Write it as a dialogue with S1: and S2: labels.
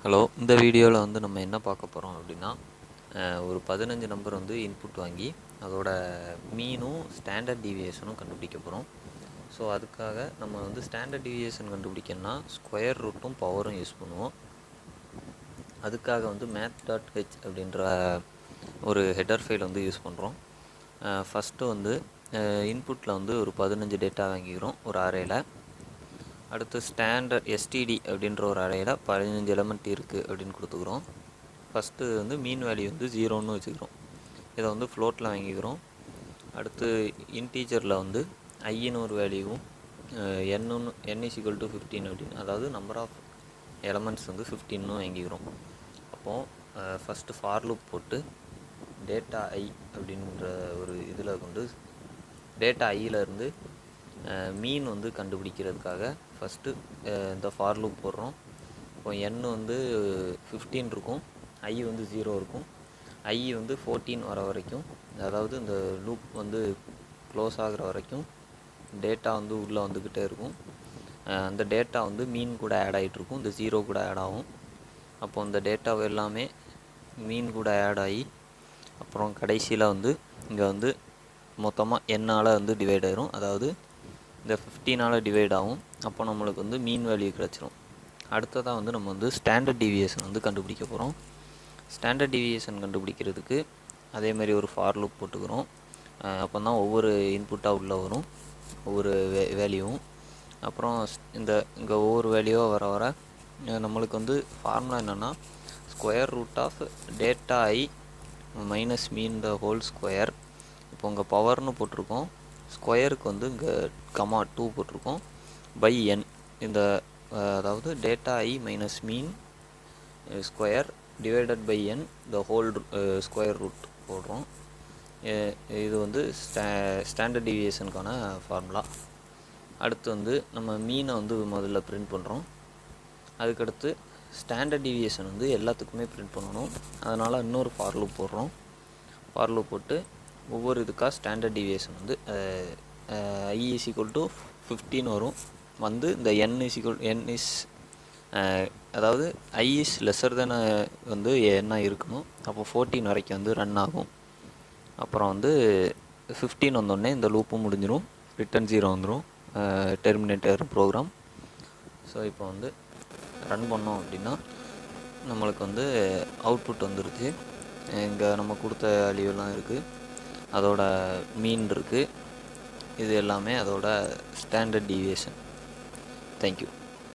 S1: Hello, இந்த வீடியோவில் வந்து நம்ம என்ன பார்க்க போகிறோம் அப்படின்னா, ஒரு 15 நம்பர் வந்து இன்புட் வாங்கி அதோட மீனும் ஸ்டாண்டர்ட் டீவியேஷனும் கண்டுபிடிக்க போகிறோம். ஸோ அதுக்காக நம்ம வந்து ஸ்டாண்டர்ட் டீவியேஷன் கண்டுபிடிக்கணும்னா ஸ்கொயர் ரூட்டும் பவரும் யூஸ் பண்ணுவோம். அதுக்காக வந்து math.h அப்படின்ற ஒரு ஹெடர் ஃபைல் வந்து யூஸ் பண்ணுறோம். ஃபஸ்ட்டு வந்து இன்புட்டில் வந்து ஒரு 15 டேட்டா வாங்கிக்கிறோம் ஒரு அரேயில். அடுத்து ஸ்டாண்டர்ட் எஸ்டிடி அப்படின்ற ஒரு அரேயில் 15 எலமெண்ட் இருக்குது அப்படின்னு கொடுத்துக்கிறோம். ஃபஸ்ட்டு வந்து மீன் வேல்யூ வந்து 0ன்னு வச்சுக்கிறோம். இதை வந்து ஃப்ளோட்டில் வாங்கிக்கிறோம். அடுத்து இன்டீஜரில் வந்து ஐன்னு ஒரு வேல்யூவும் n is equal to 15 அப்படின்னு, அதாவது நம்பர் ஆஃப் எலமெண்ட்ஸ் வந்து 15ன்னு வாங்கிக்கிறோம். அப்போது ஃபஸ்ட்டு ஃபார் லூப் போட்டு டேட்டா ஐ அப்படின்ற ஒரு இதில் கொண்டு டேட்டா ஐயிலேருந்து மீன் வந்து கண்டுபிடிக்கிறதுக்காக ஃபஸ்ட்டு இந்த ஃபார் லூப் போடுறோம். இப்போ n வந்து 15 இருக்கும், ஐ வந்து 0 இருக்கும். ஐ வந்து 14 வர வரைக்கும், அதாவது இந்த லூப் வந்து க்ளோஸ் ஆகிற வரைக்கும் டேட்டா வந்து உள்ளே வந்துக்கிட்டே இருக்கும். அந்த டேட்டா வந்து மீன் கூட ஆட் ஆகிட்ருக்கும், இந்த 0 கூட ஆட் ஆகும். அப்போ இந்த டேட்டாவை எல்லாமே மீன் கூட ஆட் ஆகி அப்புறம் கடைசியில் வந்து இங்கே வந்து மொத்தமாக என்னால் வந்து டிவைட் ஆயிரும், அதாவது இந்த 15ஆல் டிவைட் ஆகும். அப்போ நம்மளுக்கு வந்து மீன் வேல்யூ கிடச்சிரும். அடுத்ததாக வந்து நம்ம வந்து ஸ்டாண்டர்ட் டீவியேஷன் வந்து கண்டுபிடிக்க போகிறோம். ஸ்டாண்டர்ட் டீவியேஷன் கண்டுபிடிக்கிறதுக்கு அதே மாதிரி ஒரு ஃபார் லூப் போட்டுக்கிறோம். அப்போ தான் ஒவ்வொரு இன்புட்டாக உள்ளே வரும், ஒவ்வொரு வேல்யூவும். அப்புறம் இங்கே ஒவ்வொரு வேல்யூவாக வர வர நம்மளுக்கு வந்து ஃபார்முலா என்னென்னா square root of data I minus mean the whole square. இப்போ உங்கள் பவர்னு போட்டிருக்கோம், ஸ்கொயருக்கு வந்து இங்கே கமா 2 போட்டிருக்கோம், பை n. இந்த அதாவது data I minus mean square divided by n the whole square root போடுறோம். இது வந்து ஸ்டாண்டர்ட் டீவியேஷனுக்கான ஃபார்முலா. அடுத்து வந்து நம்ம மீனை வந்து முதல்ல பிரிண்ட் பண்ணுறோம். அதுக்கடுத்து ஸ்டாண்டர்ட் டீவியேஷன் வந்து எல்லாத்துக்குமே பிரிண்ட் பண்ணணும், அதனால் இன்னொரு ஃபார் லூப் போடுறோம். ஃபார் லூப் போட்டு ஒவ்வொரு இதுக்காக ஸ்டாண்டர்ட் டீவியேஷன் வந்து ஐ இஸ் ஈக்குவல் டு 15 வரும். வந்து இந்த n இஸ் அதாவது ஐ இஸ் லெஸர் தென் வந்து என்ன இருக்கணும். அப்போ 14 வரைக்கும் வந்து ரன் ஆகும். அப்புறம் வந்து 15 வந்தோடனே இந்த லூப்பும் முடிஞ்சிடும், ரிட்டன் 0 வந்துடும், டெர்மினேட்டர் ப்ரோக்ராம். ஸோ இப்போ வந்து ரன் பண்ணோம் அப்படின்னா நம்மளுக்கு வந்து அவுட்புட் வந்துருச்சு. இங்கே நம்ம கொடுத்த வேல்யூலாம் இருக்குது, அதோட மீன் இருக்குது, இது எல்லாமே அதோட ஸ்டாண்டர்ட் டீவியேஷன். தேங்க்யூ.